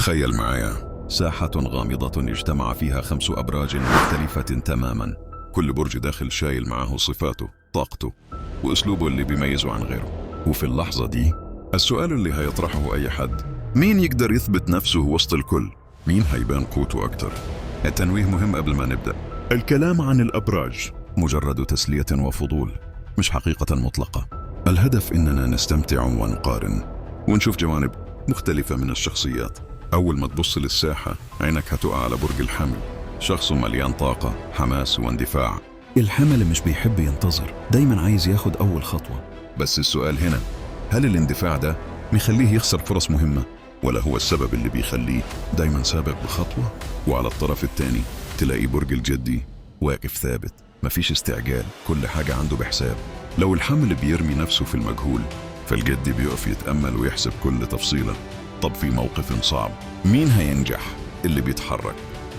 تخيل معايا ساحة غامضة اجتمع فيها 5 أبراج مختلفة تماما. كل برج داخل شايل معه صفاته، طاقته، وأسلوبه اللي بيميزه عن غيره. وفي اللحظة دي السؤال اللي هيطرحه أي حد: مين يقدر يثبت نفسه وسط الكل؟ مين هيبان قوته أكتر؟ التنويه مهم قبل ما نبدأ. الكلام عن الأبراج مجرد تسلية وفضول، مش حقيقة مطلقة. الهدف إننا نستمتع ونقارن ونشوف جوانب مختلفة من الشخصيات. أول ما تبص للساحة عينك هتقع على برج الحمل، شخص مليان طاقة، حماس واندفاع. الحمل مش بيحب ينتظر، دايما عايز ياخد أول خطوة. بس السؤال هنا، هل الاندفاع ده مخليه يخسر فرص مهمة، ولا هو السبب اللي بيخليه دايما سابق بخطوة؟ وعلى الطرف التاني تلاقي برج الجدي واقف ثابت، مفيش استعجال، كل حاجة عنده بحساب. لو الحمل بيرمي نفسه في المجهول، فالجدي بيقف يتأمل ويحسب كل تفصيلة. طب في موقف صعب، مين هينجح؟ اللي بيتحرك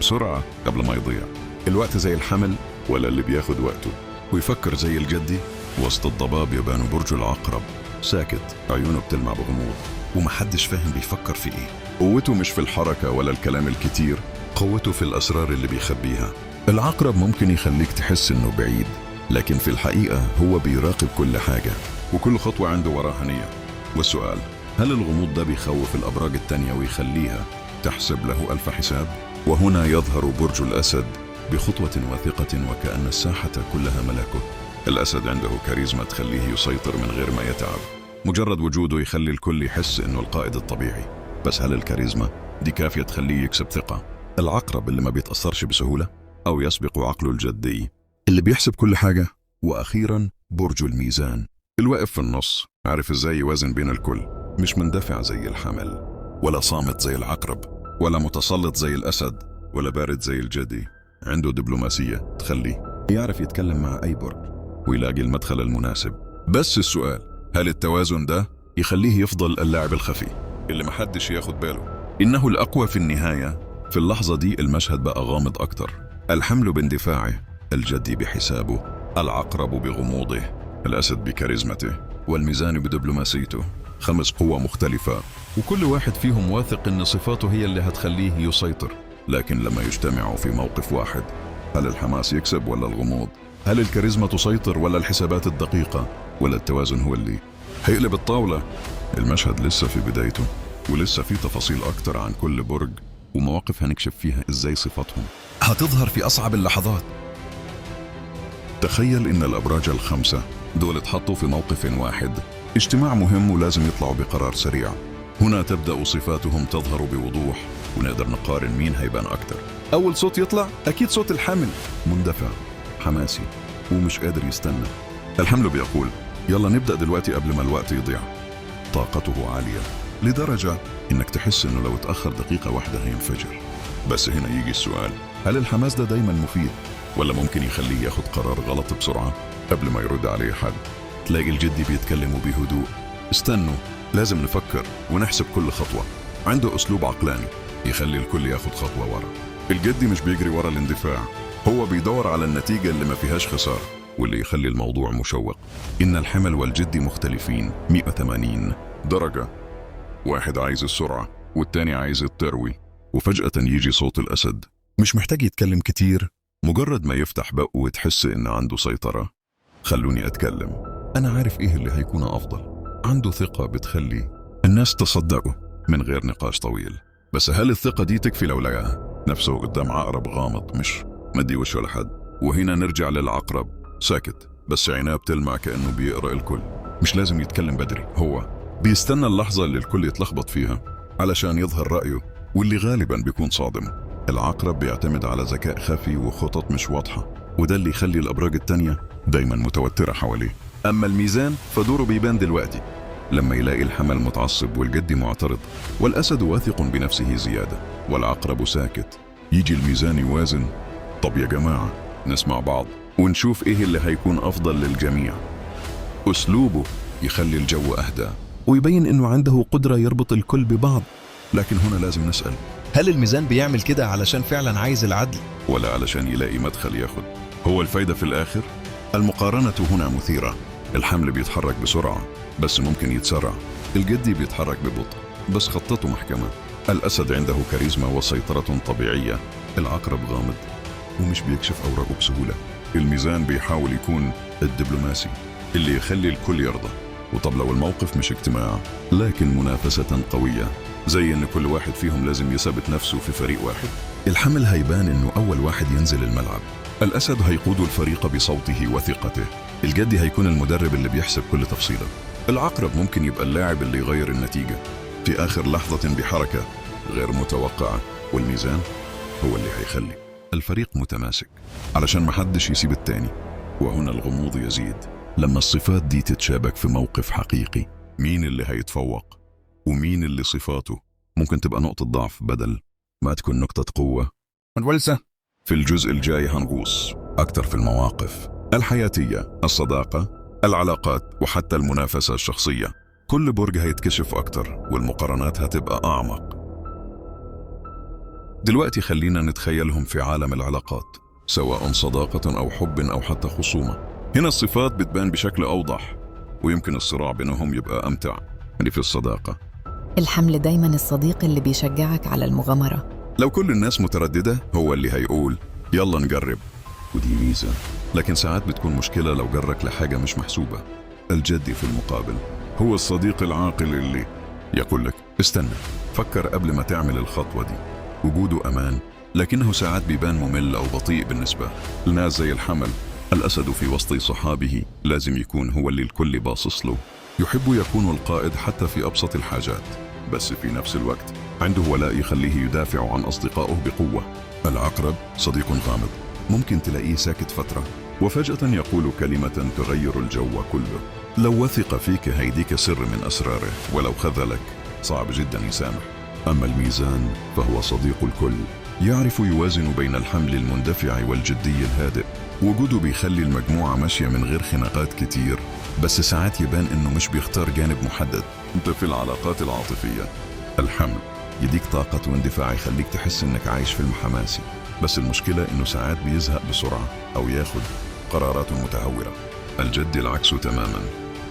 بسرعة قبل ما يضيع الوقت زي الحمل، ولا اللي بياخد وقته ويفكر زي الجدي؟ وسط الضباب يبان برج العقرب، ساكت، عيونه بتلمع بغموض، ومحدش فاهم بيفكر في ايه. قوته مش في الحركة ولا الكلام الكتير، قوته في الأسرار اللي بيخبيها. العقرب ممكن يخليك تحس انه بعيد، لكن في الحقيقة هو بيراقب كل حاجة، وكل خطوة عنده وراها نية. والسؤال، هل الغموض ده بيخوف الأبراج التانية ويخليها تحسب له ألف حساب؟ وهنا يظهر برج الأسد بخطوة واثقة وكأن الساحة كلها ملكه. الأسد عنده كاريزما تخليه يسيطر من غير ما يتعب، مجرد وجوده يخلي الكل يحس إنه القائد الطبيعي. بس هل الكاريزما دي كافية تخليه يكسب ثقة؟ العقرب اللي ما بيتأثرش بسهولة، أو يسبق عقله الجدي اللي بيحسب كل حاجة؟ وأخيرا برج الميزان، الواقف في النص، عارف إزاي يوازن بين الكل، مش مندفع زي الحمل، ولا صامت زي العقرب، ولا متسلط زي الأسد، ولا بارد زي الجدي. عنده دبلوماسية تخليه يعرف يتكلم مع أي برج ويلاقي المدخل المناسب. بس السؤال، هل التوازن ده يخليه يفضل اللاعب الخفي اللي محدش ياخد باله إنه الأقوى في النهاية؟ في اللحظة دي المشهد بقى غامض أكتر. الحمل باندفاعه، الجدي بحسابه، العقرب بغموضه، الأسد بكاريزمته، والميزان بدبلوماسيته. 5 قوى مختلفة، وكل واحد فيهم واثق إن صفاته هي اللي هتخليه يسيطر. لكن لما يجتمعوا في موقف واحد، هل الحماس يكسب ولا الغموض؟ هل الكاريزما تسيطر ولا الحسابات الدقيقة؟ ولا التوازن هو اللي هيقلب الطاولة؟ المشهد لسه في بدايته، ولسه في تفاصيل أكتر عن كل برج ومواقف هنكشف فيها إزاي صفاتهم هتظهر في أصعب اللحظات. تخيل إن الأبراج ال5 دول اتحطوا في موقف واحد، اجتماع مهم ولازم يطلعوا بقرار سريع. هنا تبدأ صفاتهم تظهر بوضوح، ونقدر نقارن مين هيبان أكتر. أول صوت يطلع أكيد صوت الحمل، مندفع، حماسي، ومش قادر يستنى. الحمل بيقول يلا نبدأ دلوقتي قبل ما الوقت يضيع. طاقته عالية لدرجة إنك تحس إنه لو اتأخر دقيقة واحدة هينفجر. بس هنا يجي السؤال، هل الحماس ده دايما مفيد، ولا ممكن يخليه ياخد قرار غلط بسرعة قبل ما يرد عليه حد؟ تلاقي الجدي بيتكلموا بهدوء، استنوا، لازم نفكر ونحسب كل خطوة. عنده أسلوب عقلاني يخلي الكل ياخد خطوة ورا. الجدي مش بيجري ورا الاندفاع، هو بيدور على النتيجة اللي ما فيهاش خسارة، واللي يخلي الموضوع مشوق. إن الحمل والجدي مختلفين 180 درجة، واحد عايز السرعة والتاني عايز التروي. وفجأة يجي صوت الأسد، مش محتاج يتكلم كتير، مجرد ما يفتح بقه وتحس إن عنده سيطرة. خلوني أتكلم، أنا عارف إيه اللي هيكون أفضل. عنده ثقة بتخلي الناس تصدقه من غير نقاش طويل. بس هل الثقة دي تكفي لو لقى نفسه قدام عقرب غامض مش مدي وشه لحد؟ وهنا نرجع للعقرب، ساكت بس عيناه بتلمع كأنه بيقرأ الكل. مش لازم يتكلم بدري، هو بيستنى اللحظة اللي الكل يتلخبط فيها علشان يظهر رأيه، واللي غالبا بيكون صادم. العقرب بيعتمد على ذكاء خفي وخطط مش واضحة، وده اللي يخلي الأبراج التانية دايما متوترة حواليه. أما الميزان فدوره بيبان دلوقتي لما يلاقي الحمل متعصب والجدي معترض، والأسد واثق بنفسه زيادة، والعقرب ساكت. يجي الميزان يوازن. طب يا جماعة نسمع بعض ونشوف إيه اللي هيكون أفضل للجميع. أسلوبه يخلي الجو أهدى، ويبين إنه عنده قدرة يربط الكل ببعض. لكن هنا لازم نسأل، هل الميزان بيعمل كده علشان فعلا عايز العدل، ولا علشان يلاقي مدخل ياخد هو الفايدة في الآخر؟ المقارنة هنا مثيرة. الحمل بيتحرك بسرعة بس ممكن يتسرع، الجدي بيتحرك ببطء بس خطته محكمة. الأسد عنده كاريزما وسيطرة طبيعية. العقرب غامض ومش بيكشف أوراقه بسهولة. الميزان بيحاول يكون الدبلوماسي اللي يخلي الكل يرضى. وطب لو الموقف مش اجتماع لكن منافسة قوية، زي إن كل واحد فيهم لازم يثبت نفسه في فريق واحد، الحمل هيبان إنه أول واحد ينزل الملعب. الأسد هيقود الفريق بصوته وثقته. الجدي هيكون المدرب اللي بيحسب كل تفصيلة. العقرب ممكن يبقى اللاعب اللي يغير النتيجة في آخر لحظة بحركة غير متوقعة. والميزان هو اللي هيخلي الفريق متماسك علشان محدش يسيب التاني. وهنا الغموض يزيد لما الصفات دي تتشابك في موقف حقيقي. مين اللي هيتفوق ومين اللي صفاته ممكن تبقى نقطة ضعف بدل ما تكون نقطة قوة. والولسة في الجزء الجاي هنغوص أكتر في المواقف الحياتية، الصداقة، العلاقات، وحتى المنافسة الشخصية. كل برج هيتكشف أكتر والمقارنات هتبقى أعمق. دلوقتي خلينا نتخيلهم في عالم العلاقات، سواء صداقة أو حب أو حتى خصومة. هنا الصفات بتبان بشكل أوضح ويمكن الصراع بينهم يبقى أمتع. يعني في الصداقة الحمل دايما الصديق اللي بيشجعك على المغامرة. لو كل الناس مترددة هو اللي هيقول يلا نجرب، ودي ميزة. لكن ساعات بتكون مشكلة لو جرك لحاجة مش محسوبة. الجدي في المقابل هو الصديق العاقل اللي يقول لك استنى، فكر قبل ما تعمل الخطوة دي. وجوده أمان، لكنه ساعات بيبان ممل أو بطيء بالنسبة لناس زي الحمل. الأسد في وسط صحابه لازم يكون هو اللي الكل باصص له. يحب يكون القائد حتى في أبسط الحاجات، بس في نفس الوقت عنده ولاء يخليه يدافع عن أصدقائه بقوة. العقرب صديق غامض، ممكن تلاقيه ساكت فترة وفجأة يقول كلمة تغير الجو كله. لو وثق فيك هيديك سر من أسراره، ولو خذلك صعب جدا يسامح. أما الميزان فهو صديق الكل، يعرف يوازن بين الحمل المندفع والجدي الهادئ. وجوده بيخلي المجموعة ماشية من غير خناقات كتير، بس ساعات يبان إنه مش بيختار جانب محدد. انت في العلاقات العاطفية الحمل يديك طاقة واندفاع يخليك تحس إنك عايش فيلم حماسي، بس المشكلة إنه ساعات بيزهق بسرعة أو ياخد قرارات متهورة. الجدي العكس تماما،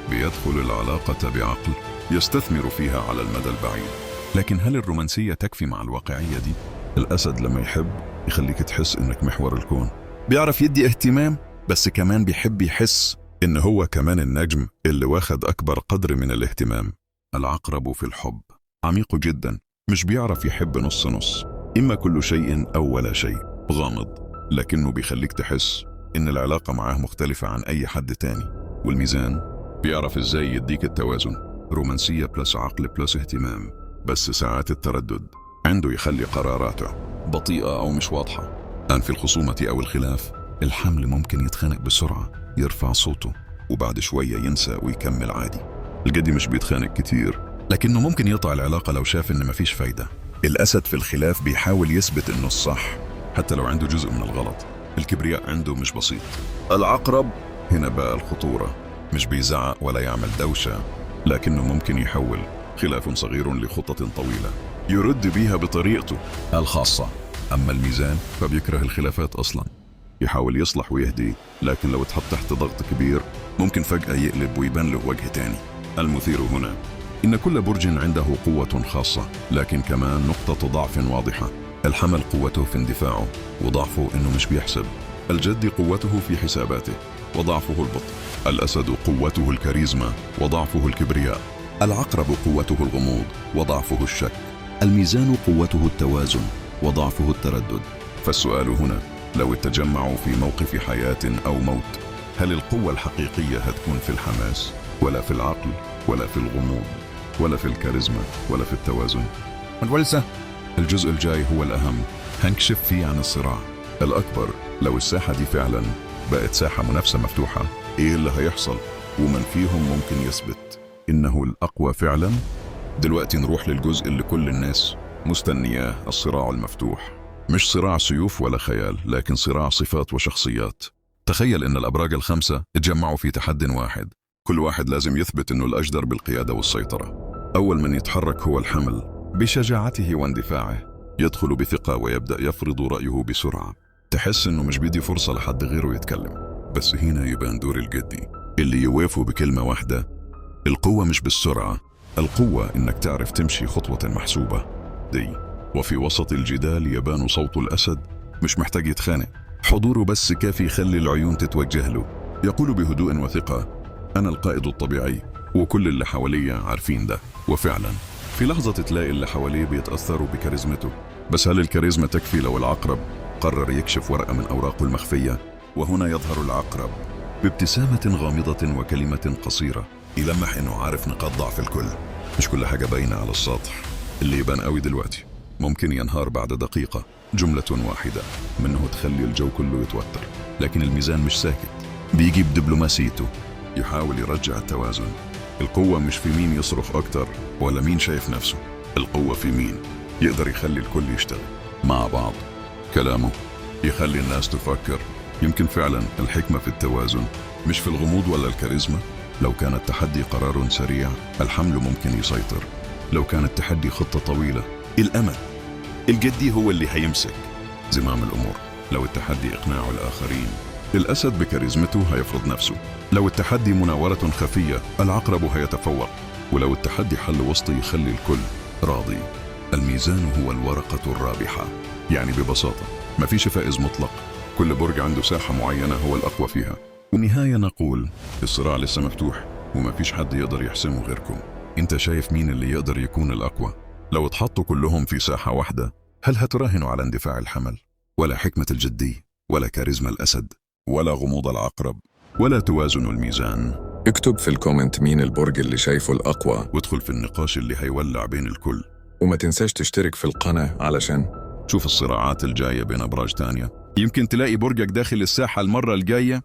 بيدخل العلاقة بعقل يستثمر فيها على المدى البعيد. لكن هل الرومانسية تكفي مع الواقعية دي؟ الأسد لما يحب يخليك تحس إنك محور الكون، بيعرف يدي اهتمام، بس كمان بيحب يحس إن هو كمان النجم اللي واخد أكبر قدر من الاهتمام. العقرب في الحب عميق جدا، مش بيعرف يحب نص نص، إما كل شيء أو ولا شيء. غامض لكنه بيخليك تحس إن العلاقة معاه مختلفة عن أي حد تاني. والميزان بيعرف إزاي يديك التوازن، رومانسية بلس عقل بلس اهتمام، بس ساعات التردد عنده يخلي قراراته بطيئة أو مش واضحة. أن في الخصومة أو الخلاف الحمل ممكن يتخانق بسرعة، يرفع صوته وبعد شوية ينسى ويكمل عادي. الجدي مش بيتخانق كتير، لكنه ممكن يقطع العلاقة لو شاف إن مفيش فايدة. الأسد في الخلاف بيحاول يثبت إنه الصح حتى لو عنده جزء من الغلط. الكبرياء عنده مش بسيط. العقرب هنا بقى الخطورة، مش بيزعق ولا يعمل دوشة، لكنه ممكن يحول خلاف صغير لخطة طويلة يرد بيها بطريقته الخاصة. أما الميزان فبيكره الخلافات أصلا، يحاول يصلح ويهدي، لكن لو اتحط تحت ضغط كبير ممكن فجأة يقلب ويبان له وجه تاني. المثير هنا إن كل برج عنده قوة خاصة، لكن كمان نقطة ضعف واضحة. الحمل قوته في اندفاعه وضعفه إنه مش بيحسب. الجدي قوته في حساباته وضعفه البطء. الأسد قوته الكاريزما وضعفه الكبرياء. العقرب قوته الغموض وضعفه الشك. الميزان قوته التوازن وضعفه التردد. فالسؤال هنا، لو التجمعوا في موقف حياة أو موت، هل القوة الحقيقية هتكون في الحماس ولا في العقل ولا في الغموض ولا في الكاريزما ولا في التوازن؟ والولسة الجزء الجاي هو الأهم، هنكشف فيه عن الصراع الأكبر. لو الساحة دي فعلا بقت ساحة منافسة مفتوحة، إيه اللي هيحصل ومن فيهم ممكن يثبت إنه الأقوى فعلا؟ دلوقتي نروح للجزء اللي كل الناس مستنياه، الصراع المفتوح. مش صراع سيوف ولا خيال، لكن صراع صفات وشخصيات. تخيل إن الأبراج الخمسة اتجمعوا في تحد واحد، كل واحد لازم يثبت إنه الأجدر بالقيادة والسيطرة. أول من يتحرك هو الحمل بشجاعته واندفاعه، يدخل بثقة ويبدأ يفرض رأيه بسرعة. تحس إنه مش بيدي فرصة لحد غيره يتكلم. بس هنا يبان دور الجدي اللي يوافه بكلمة واحدة. القوة مش بالسرعة، القوة إنك تعرف تمشي خطوة محسوبة. دي. وفي وسط الجدال يبان صوت الأسد، مش محتاج يتخانق، حضوره بس كافي يخلي العيون تتوجه له. يقول بهدوء وثقة: أنا القائد الطبيعي، وكل اللي حواليا عارفين ده. وفعلا في لحظة تلاقي اللي حواليه بيتأثروا بكاريزمته. بس هل الكاريزما تكفي لو العقرب قرر يكشف ورقة من أوراقه المخفية؟ وهنا يظهر العقرب بابتسامة غامضة وكلمة قصيرة يلمح إنه عارف نقاط ضعف الكل. مش كل حاجة باينة على السطح. اللي يبان قوي دلوقتي ممكن ينهار بعد دقيقة. جملة واحدة منه تخلي الجو كله يتوتر. لكن الميزان مش ساكت، بيجي بدبلوماسيته يحاول يرجع التوازن. القوة مش في مين يصرخ أكتر ولا مين شايف نفسه، القوة في مين يقدر يخلي الكل يشتغل مع بعض. كلامه يخلي الناس تفكر. يمكن فعلا الحكمة في التوازن، مش في الغموض ولا الكاريزما. لو كان التحدي قرار سريع، الحمل ممكن يسيطر. لو كان التحدي خطة طويلة، الأمل الجدي هو اللي هيمسك زمام الأمور. لو التحدي إقناع الآخرين، الأسد بكاريزمته هيفرض نفسه. لو التحدي مناورة خفية، العقرب هيتفوق. ولو التحدي حل وسطي يخلي الكل راضي. الميزان هو الورقة الرابحة. يعني ببساطة مفيش فائز مطلق، كل برج عنده ساحة معينة هو الأقوى فيها. والنهاية نقول الصراع لسه مفتوح، ومفيش حد يقدر يحسمه غيركم. انت شايف مين اللي يقدر يكون الأقوى؟ لو اتحطوا كلهم في ساحة واحدة، هل هتراهنوا على اندفاع الحمل، ولا حكمة الجدي، ولا كاريزما الأسد، ولا غموض العقرب، ولا توازن الميزان؟ اكتب في الكومنت مين البرج اللي شايفه الأقوى، وادخل في النقاش اللي هيولع بين الكل. وما تنساش تشترك في القناة علشان شوف الصراعات الجاية بين أبراج تانية. يمكن تلاقي برجك داخل الساحة المرة الجاية.